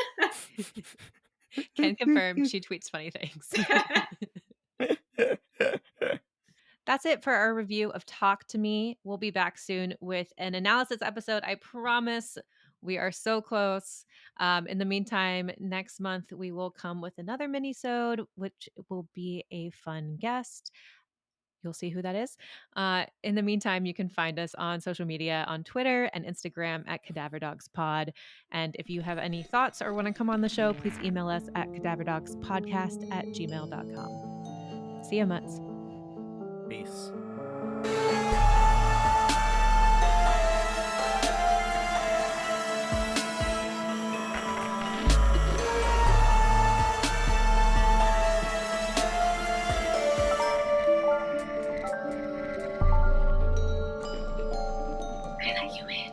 Can confirm she tweets funny things. That's it for our review of Talk to Me. We'll be back soon with an analysis episode. I promise we are so close. In the meantime, next month we will come with another mini-sode, which will be a fun guest. You'll see who that is. In the meantime, you can find us on social media on Twitter and Instagram at Cadaver Dogs Pod. And if you have any thoughts or want to come on the show, please email us at cadaverdogspodcast@gmail.com. See you, Mutts. Peace. let you in.